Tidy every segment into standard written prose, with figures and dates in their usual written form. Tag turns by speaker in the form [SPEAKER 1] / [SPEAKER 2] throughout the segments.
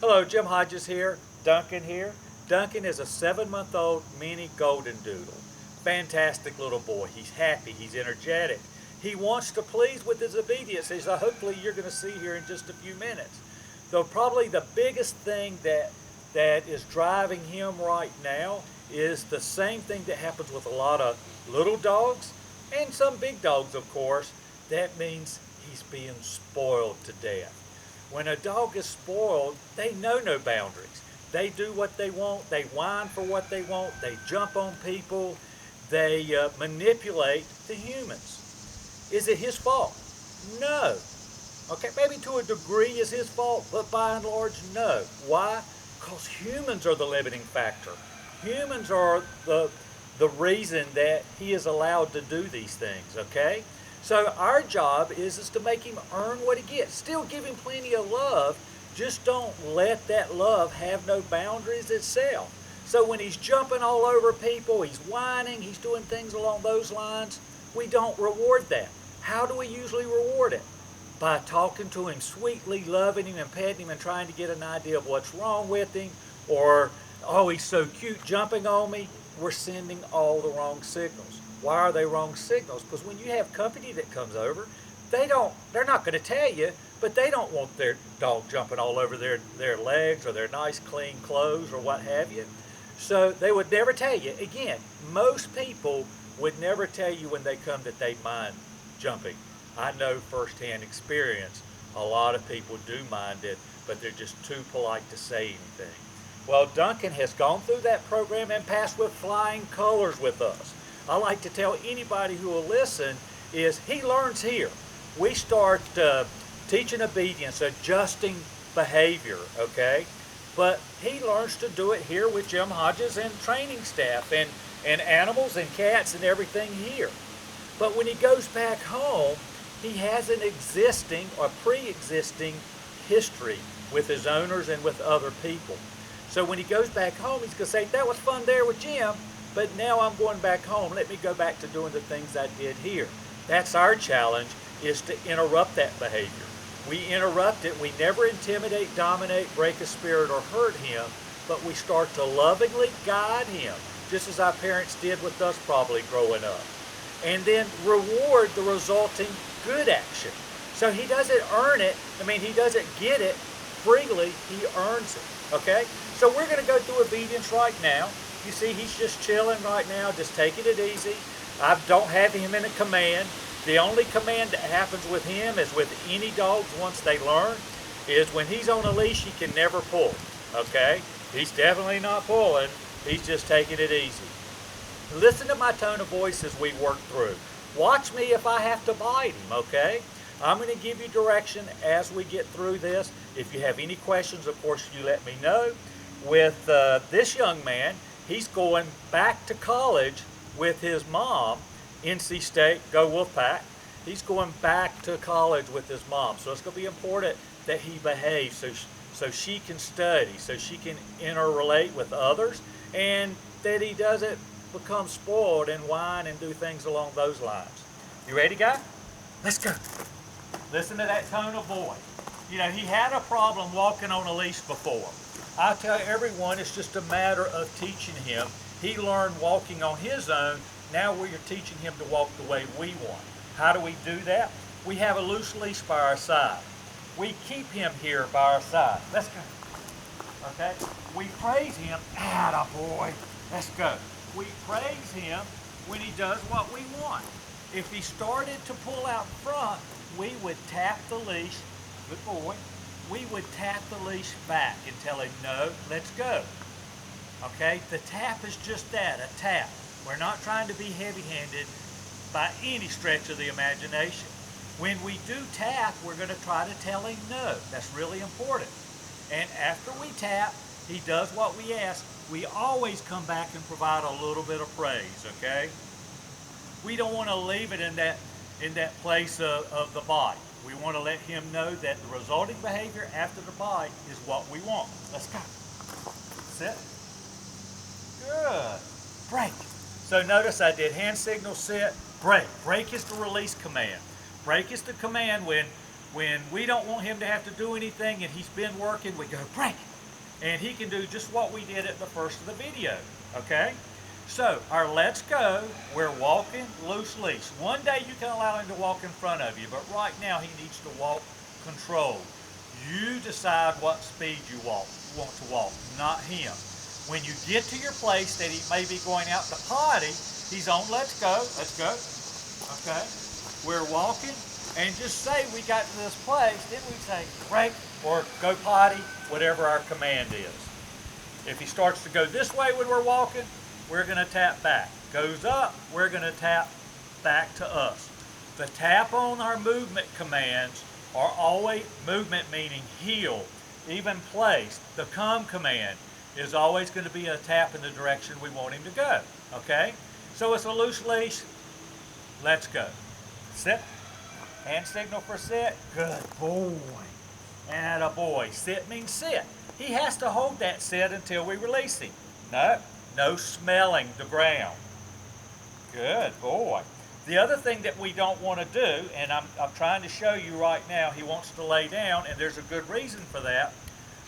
[SPEAKER 1] Hello, Jim Hodges here, Duncan here. Duncan is a 7-month-old mini GoldenDoodle. Fantastic little boy. He's happy, he's energetic. He wants to please with his obedience, as hopefully you're going to see here in just a few minutes. Though probably the biggest thing that is driving him right now is the same thing that happens with a lot of little dogs and some big dogs, of course. That means he's being spoiled to death. When a dog is spoiled, they know no boundaries. They do what they want, they whine for what they want, they jump on people, they manipulate the humans. Is it his fault? No. Okay, maybe to a degree is his fault, but by and large, no. Why? Because humans are the limiting factor. Humans are the reason that he is allowed to do these things, okay? So our job is to make him earn what he gets. Still give him plenty of love, just don't let that love have no boundaries itself. So when he's jumping all over people, he's whining, he's doing things along those lines, we don't reward that. How do we usually reward it? By talking to him sweetly, loving him and petting him and trying to get an idea of what's wrong with him, or, oh, he's so cute jumping on me. We're sending all the wrong signals. Why are they wrong signals? Because when you have company that comes over, they're not going to tell you, but they don't want their dog jumping all over their legs or their nice clean clothes or what have you. So they would never tell you. Again, most people would never tell you when they come that they mind jumping. I know firsthand experience, a lot of people do mind it, but they're just too polite to say anything. Well, Duncan has gone through that program and passed with flying colors with us. I like to tell anybody who will listen is he learns here. We start teaching obedience, adjusting behavior, okay? But he learns to do it here with Jim Hodges and training staff and animals and cats and everything here. But when he goes back home, he has an existing or pre-existing history with his owners and with other people. So when he goes back home, he's going to say, that was fun there with Jim, but now I'm going back home. Let me go back to doing the things I did here. That's our challenge, is to interrupt that behavior. We interrupt it. We never intimidate, dominate, break a spirit, or hurt him, but we start to lovingly guide him, just as our parents did with us probably growing up. And then reward the resulting good action. So he doesn't earn it. He doesn't get it freely. He earns it, okay? So we're going to go through obedience right now. You see, he's just chilling right now, just taking it easy. I don't have him in a command. The only command that happens with him, as with any dogs once they learn, is when he's on a leash, he can never pull, okay? He's definitely not pulling. He's just taking it easy. Listen to my tone of voice as we work through. Watch me if I have to bite him, okay? I'm going to give you direction as we get through this. If you have any questions, of course, you let me know. With this young man, he's going back to college with his mom, NC State, go Wolfpack. He's going back to college with his mom. So it's going to be important that he behaves so she can study, so she can interrelate with others, and that he doesn't become spoiled and whine and do things along those lines. You ready, guy? Let's go. Listen to that tone of voice. You know, he had a problem walking on a leash before. I tell everyone it's just a matter of teaching him. He learned walking on his own. Now we are teaching him to walk the way we want. How do we do that? We have a loose leash by our side. We keep him here by our side. Let's go. Okay? We praise him. Atta boy. Let's go. We praise him when he does what we want. If he started to pull out front, we would tap the leash. Good boy. We would tap the leash back and tell him, no, let's go. Okay? The tap is just that, a tap. We're not trying to be heavy-handed by any stretch of the imagination. When we do tap, we're going to try to tell him no. That's really important. And after we tap, he does what we ask. We always come back and provide a little bit of praise, okay? We don't want to leave it in that place of the bite. We want to let him know that the resulting behavior after the bite is what we want. Let's go. Sit. Good. Break. So notice I did hand signal, sit, break. Break is the release command. Break is the command when we don't want him to have to do anything and he's been working, we go break. And he can do just what we did at the first of the video, okay? So our let's go, we're walking loose leash. One day you can allow him to walk in front of you, but right now he needs to walk controlled. You decide what speed you want to walk, not him. When you get to your place that he may be going out to potty, he's on let's go, okay? We're walking, and just say we got to this place, then we say break or go potty, whatever our command is. If he starts to go this way when we're walking, we're going to tap back. Goes up, we're going to tap back to us. The tap on our movement commands are always, movement meaning heel, even placed. The come command is always going to be a tap in the direction we want him to go, okay? So it's a loose leash, let's go. Sit, hand signal for sit, good boy. And a boy, sit means sit. He has to hold that sit until we release him. No smelling the ground. Good boy. The other thing that we don't want to do, and I'm trying to show you right now, he wants to lay down, and there's a good reason for that.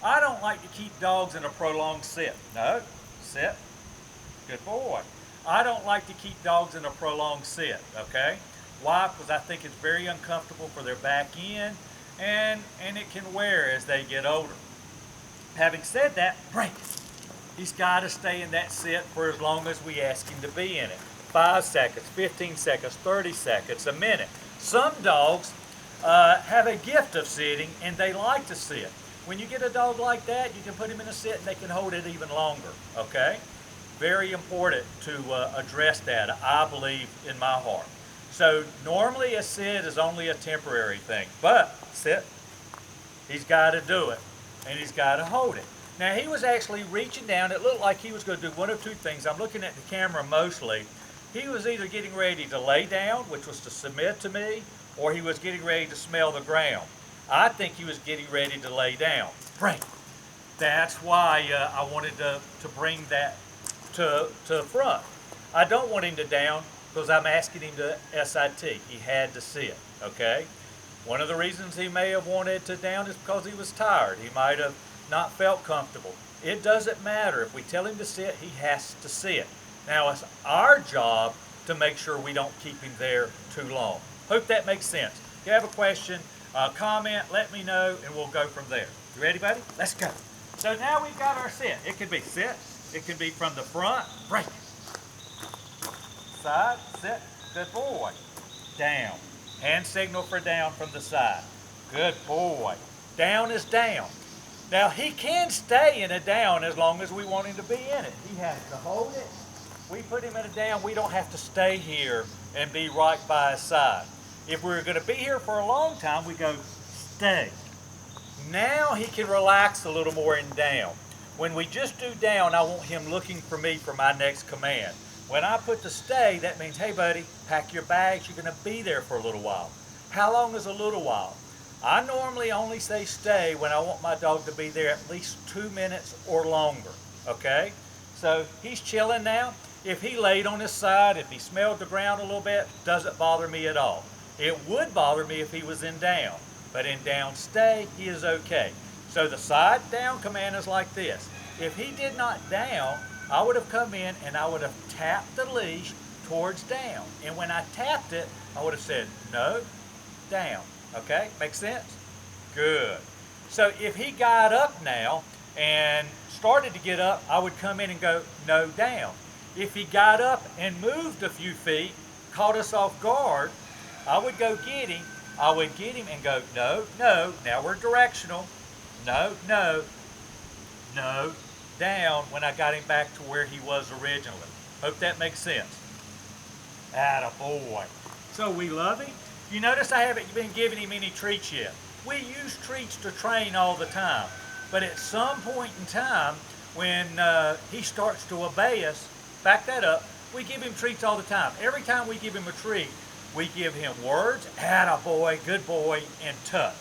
[SPEAKER 1] I don't like to keep dogs in a prolonged sit. No, sit. Good boy. I don't like to keep dogs in a prolonged sit, okay? Why? Because I think it's very uncomfortable for their back end, and it can wear as they get older. Having said that, break. He's got to stay in that sit for as long as we ask him to be in it. 5 seconds, 15 seconds, 30 seconds, a minute. Some dogs have a gift of sitting, and they like to sit. When you get a dog like that, you can put him in a sit and they can hold it even longer, okay? Very important to address that, I believe, in my heart. So normally a sit is only a temporary thing, but sit, he's got to do it, and he's got to hold it. Now he was actually reaching down. It looked like he was going to do one of two things. I'm looking at the camera mostly. He was either getting ready to lay down, which was to submit to me, or he was getting ready to smell the ground. I think he was getting ready to lay down. Break. That's why I wanted to bring that to front. I don't want him to down because I'm asking him to SIT. He had to sit, okay? One of the reasons he may have wanted to down is because he was tired. He might have not felt comfortable. It doesn't matter. If we tell him to sit, he has to sit. Now it's our job to make sure we don't keep him there too long. Hope that makes sense. If you have a question, comment, let me know, and we'll go from there. You ready, buddy? Let's go. So now we've got our sit. It could be sit. It can be from the front, break. Side, sit, good boy. Down. Hand signal for down from the side. Good boy. Down is down. Now he can stay in a down as long as we want him to be in it. He has to hold it. We put him in a down, we don't have to stay here and be right by his side. If we're going to be here for a long time, we go stay. Now he can relax a little more in down. When we just do down, I want him looking for me for my next command. When I put the stay, that means, hey buddy, pack your bags, you're going to be there for a little while. How long is a little while? I normally only say stay when I want my dog to be there at least 2 minutes or longer, okay? So he's chilling now. If he laid on his side, if he smelled the ground a little bit, doesn't bother me at all. It would bother me if he was in down, but in down stay, he is okay. So the side down command is like this. If he did not down, I would have come in and I would have tapped the leash towards down. And when I tapped it, I would have said, no, down. Okay, makes sense? Good. So if he got up now and started to get up, I would come in and go, no, down. If he got up and moved a few feet, caught us off guard, I would go get him. I would get him and go, no, no, now we're directional. No, no, no, down when I got him back to where he was originally. Hope that makes sense. Attaboy. So we love him. You notice I haven't been giving him any treats yet. We use treats to train all the time. But at some point in time, when he starts to obey us, back that up, we give him treats all the time. Every time we give him a treat, we give him words, attaboy, good boy, and touch.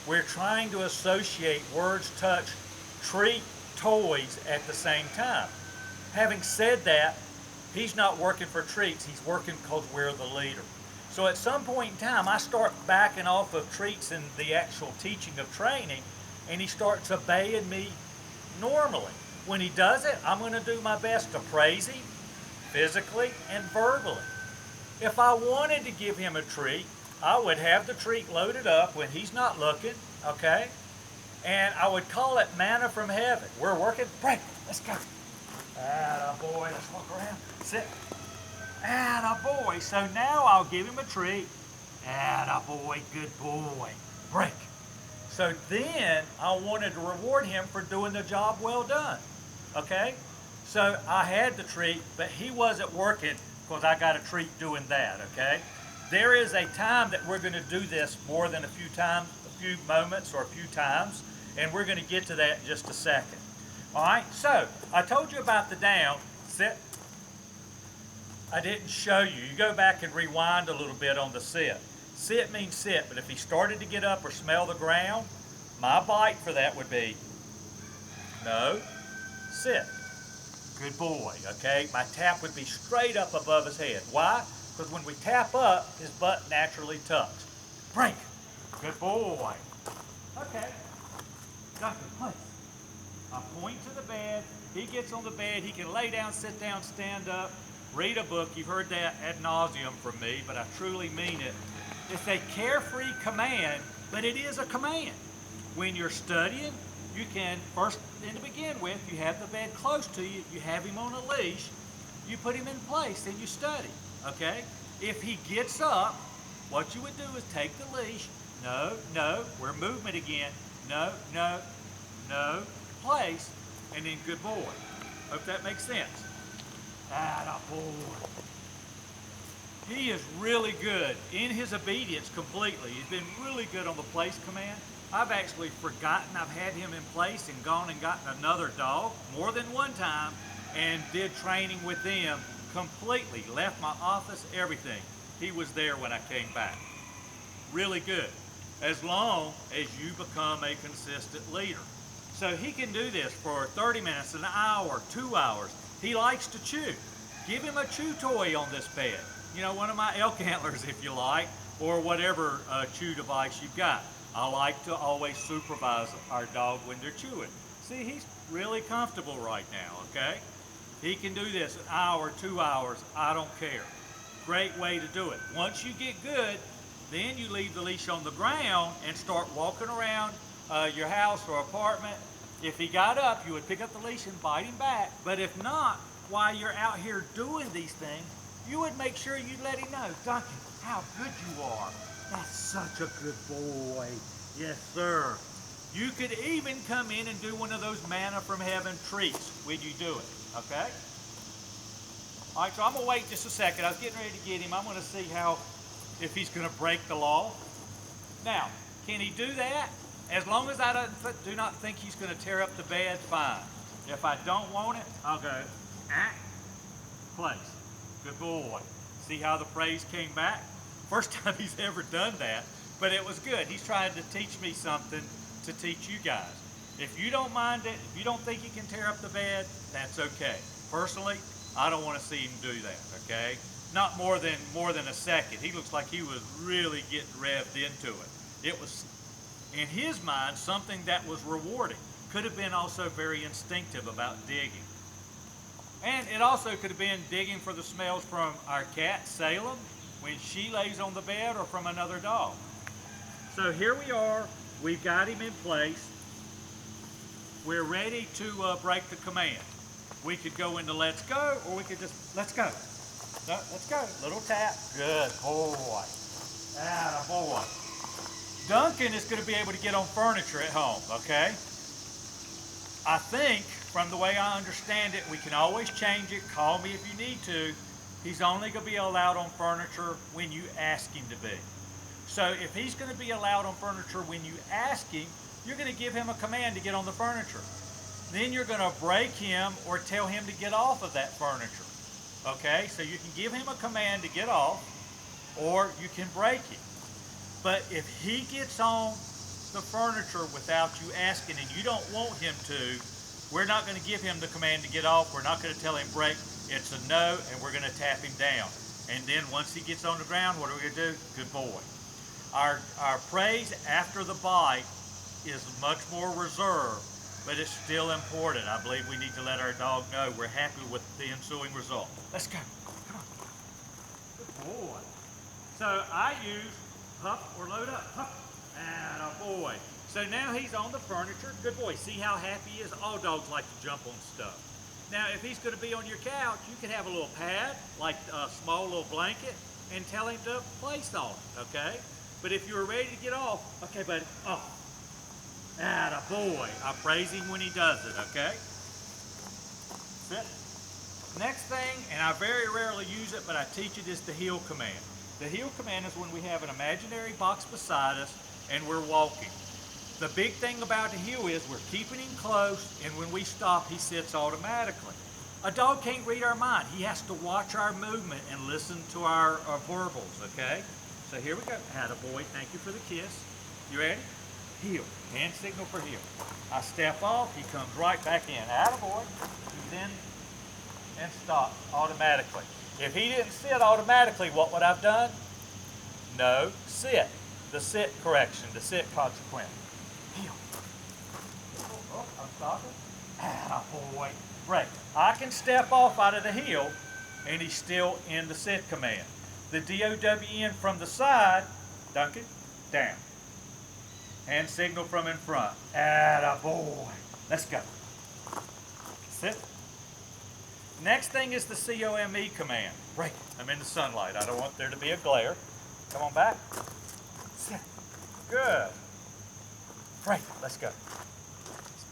[SPEAKER 1] We're trying to associate words, touch, treat, toys at the same time. Having said that, he's not working for treats. He's working because we're the leader. So at some point in time, I start backing off of treats and the actual teaching of training, and he starts obeying me normally. When he does it, I'm going to do my best to praise him physically and verbally. If I wanted to give him a treat, I would have the treat loaded up when he's not looking, okay? And I would call it manna from heaven. We're working, break, let's go. Atta boy, let's walk around, sit. Atta boy, so now I'll give him a treat. Atta boy, good boy, break. So then I wanted to reward him for doing the job well done, okay? So I had the treat, but he wasn't working because I got a treat doing that, okay? There is a time that we're going to do this more than a few times, a few moments or a few times, and we're going to get to that in just a second. All right, so I told you about the down, sit. I didn't show you. You go back and rewind a little bit on the sit. Sit means sit, but if he started to get up or smell the ground, my bite for that would be, no, sit. Good boy, okay? My tap would be straight up above his head. Why? Because when we tap up, his butt naturally tucks. Break. Good boy. Okay. Duncan, place. I point to the bed. He gets on the bed. He can lay down, sit down, stand up, read a book. You've heard that ad nauseum from me, but I truly mean it. It's a carefree command, but it is a command. When you're studying, you can, first and to begin with, you have the bed close to you, you have him on a leash, you put him in place and you study, okay? If he gets up, what you would do is take the leash, no, we're movement again, no, place, and then good boy. Hope that makes sense. Atta boy. He is really good in his obedience completely. He's been really good on the place command. I've actually forgotten I've had him in place and gone and gotten another dog more than one time and did training with them completely. Left my office, everything. He was there when I came back. Really good. As long as you become a consistent leader. So he can do this for 30 minutes, an hour, 2 hours. He likes to chew. Give him a chew toy on this bed. You know, one of my elk antlers if you like, or whatever chew device you've got. I like to always supervise our dog when they're chewing. See, he's really comfortable right now, okay? He can do this an hour, 2 hours, I don't care. Great way to do it. Once you get good, then you leave the leash on the ground and start walking around your house or apartment. If he got up, you would pick up the leash and bite him back. But if not, while you're out here doing these things, you would make sure you let him know, Duncan, how good you are. That's such a good boy. Yes, sir. You could even come in and do one of those manna from heaven treats when you do it, okay? All right, so I'm going to wait just a second. I was getting ready to get him. I'm going to see if he's going to break the law. Now, can he do that? As long as I do not think he's going to tear up the bed, fine. If I don't want it, I'll go, place. Good boy. See how the praise came back? First time he's ever done that, but it was good. He's trying to teach me something to teach you guys. If you don't mind it, if you don't think he can tear up the bed, that's okay. Personally, I don't want to see him do that, okay? Not more than a second. He looks like he was really getting revved into it. It was, in his mind, something that was rewarding. Could have been also very instinctive about digging. And it also could have been digging for the smells from our cat, Salem, when she lays on the bed, or from another dog. So here we are. We've got him in place. We're ready to break the command. We could go into let's go, or we could just, let's go. No, let's go. Little tap. Good boy. Atta boy. Duncan is going to be able to get on furniture at home, okay? I think, from the way I understand it, we can always change it. Call me if you need to. He's only going to be allowed on furniture when you ask him to be. So if he's going to be allowed on furniture when you ask him, you're going to give him a command to get on the furniture. Then you're going to break him or tell him to get off of that furniture. Okay, so you can give him a command to get off, or you can break him. But if he gets on the furniture without you asking and you don't want him to, we're not going to give him the command to get off. We're not going to tell him break. It's a no, and we're going to tap him down. And then once he gets on the ground, what are we going to do? Good boy. Our praise after the bite is much more reserved but it's still important. I believe we need to let our dog know we're happy with the ensuing result. Let's go. Come on. Good boy. So I use huff or load up. Huff. Atta boy. So now he's on the furniture. Good boy. See how happy he is? All dogs like to jump on stuff. Now, if he's going to be on your couch, you can have a little pad, like a small little blanket, and tell him to place on it, okay? But if you're ready to get off, okay, buddy, off. Atta boy. I praise him when he does it, okay? Sit. Next thing, and I very rarely use it, but I teach it, is the heel command. The heel command is when we have an imaginary box beside us and we're walking. The big thing about the heel is we're keeping him close, and when we stop, he sits automatically. A dog can't read our mind. He has to watch our movement and listen to our verbals, okay? So here we go. Attaboy, thank you for the kiss. You ready? Heel, hand signal for heel. I step off, he comes right back in. Attaboy, he's in and stops automatically. If he didn't sit automatically, what would I have done? No, sit. The sit correction, the sit consequence. Heel. Oh, I'm stopping. Attaboy. Break. I can step off out of the heel, and he's still in the sit command. The DOWN from the side, Duncan, down. Hand signal from in front. Attaboy. Let's go. Sit. Next thing is the COME command. Break. I'm in the sunlight. I don't want there to be a glare. Come on back. Sit. Good. Break. Let's go.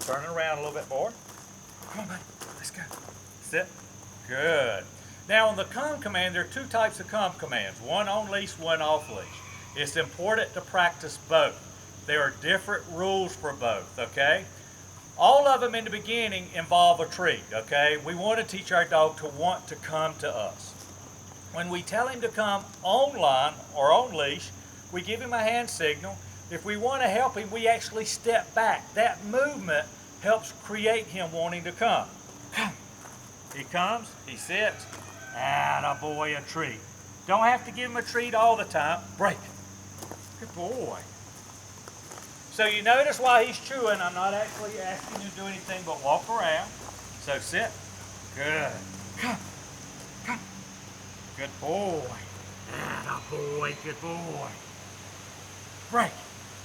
[SPEAKER 1] Turn it around a little bit more. Come on, buddy. Let's go. Sit. Good. Now on the come command, there are two types of come commands. One on leash, one off leash. It's important to practice both. There are different rules for both, okay? All of them in the beginning involve a treat, okay? We want to teach our dog to want to come to us. When we tell him to come on line or on leash, we give him a hand signal. If we want to help him, we actually step back. That movement helps create him wanting to come. Come. He comes, he sits. Attaboy, a treat. Don't have to give him a treat all the time. Break. Good boy. So you notice while he's chewing, I'm not actually asking him to do anything but walk around. So sit. Good. Come. Come. Good boy. Attaboy, good boy. Break.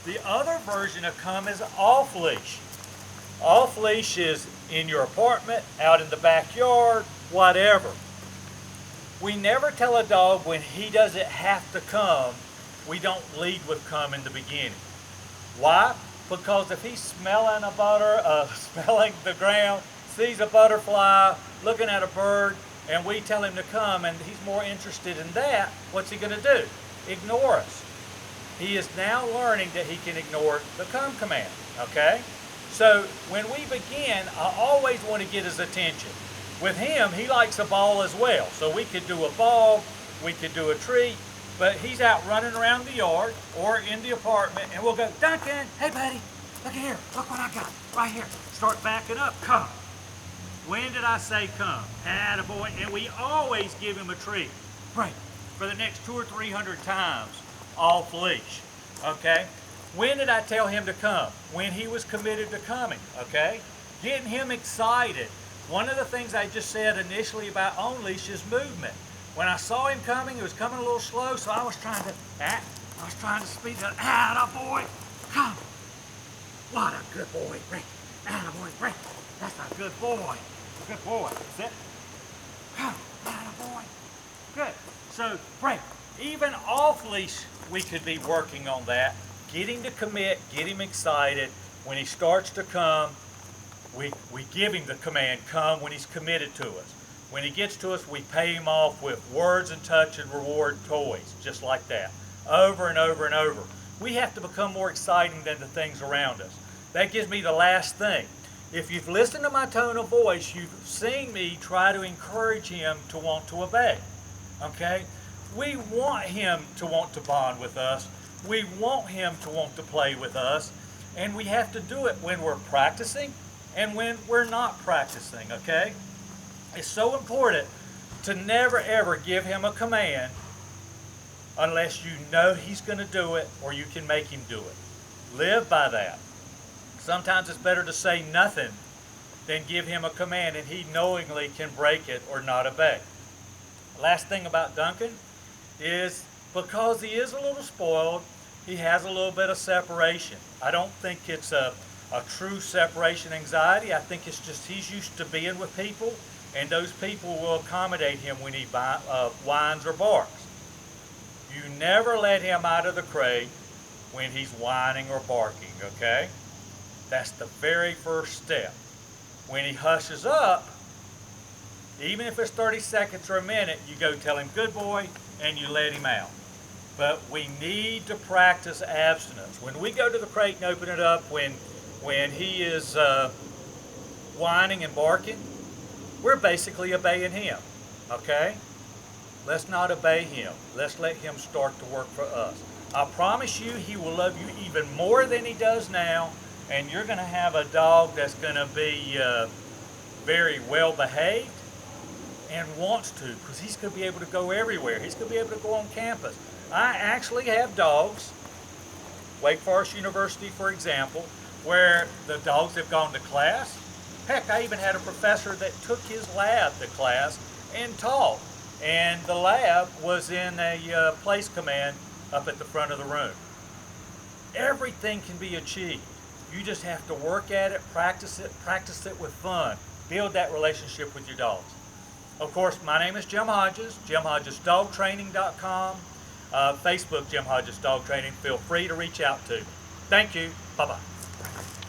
[SPEAKER 1] The other version of come is off leash. Off leash is in your apartment, out in the backyard, whatever. We never tell a dog when he doesn't have to come, we don't lead with come in the beginning. Why? Because if he's smelling smelling the ground, sees a butterfly, looking at a bird, and we tell him to come and he's more interested in that, what's he going to do? Ignore us. He is now learning that he can ignore the come command, okay? So when we begin, I always want to get his attention. With him, he likes a ball as well. So we could do a ball, we could do a treat, but he's out running around the yard or in the apartment, and we'll go, Duncan, hey buddy, look here, look what I got, right here. Start backing up, come. When did I say come? Attaboy, and we always give him a treat. Right, for the next 200 or 300 times, off leash, okay? When did I tell him to come? When he was committed to coming, okay? Getting him excited. One of the things I just said initially about on leash is movement. When I saw him coming, he was coming a little slow, so I was trying to speed it up. Attaboy, come. What a good boy, Rick. Attaboy, Rick. That's a good boy. Good boy. Sit. Come. Attaboy. Good. So, break. Even off leash, we could be working on that. Get him to commit, get him excited. When he starts to come, we give him the command, come, when he's committed to us. When he gets to us, we pay him off with words and touch and reward toys, just like that, over and over and over. We have to become more exciting than the things around us. That gives me the last thing. If you've listened to my tone of voice, you've seen me try to encourage him to want to obey, okay? We want him to want to bond with us. We want him to want to play with us, and we have to do it when we're practicing and when we're not practicing, okay? It's so important to never ever give him a command unless you know he's going to do it or you can make him do it. Live by that. Sometimes it's better to say nothing than give him a command and he knowingly can break it or not obey. Last thing about Duncan is because he is a little spoiled, he has a little bit of separation. I don't think it's a true separation anxiety. I think it's just he's used to being with people, and those people will accommodate him when he whines or barks. You never let him out of the crate when he's whining or barking, okay? That's the very first step. When he hushes up, even if it's 30 seconds or a minute, you go tell him, good boy, and you let him out. But we need to practice abstinence. When we go to the crate and open it up, when he is whining and barking, we're basically obeying him, okay? Let's not obey him. Let's let him start to work for us. I promise you he will love you even more than he does now, and you're going to have a dog that's going to be very well behaved and wants to, because he's going to be able to go everywhere. He's going to be able to go on campus. I actually have dogs, Wake Forest University for example, where the dogs have gone to class. Heck, I even had a professor that took his lab to class and taught. And the lab was in a place command up at the front of the room. Everything can be achieved. You just have to work at it, practice it with fun. Build that relationship with your dogs. Of course, my name is Jim Hodges, JimHodgesDogTraining.com. Facebook, Jim Hodges Dog Training. Feel free to reach out to me. Thank you. Bye-bye.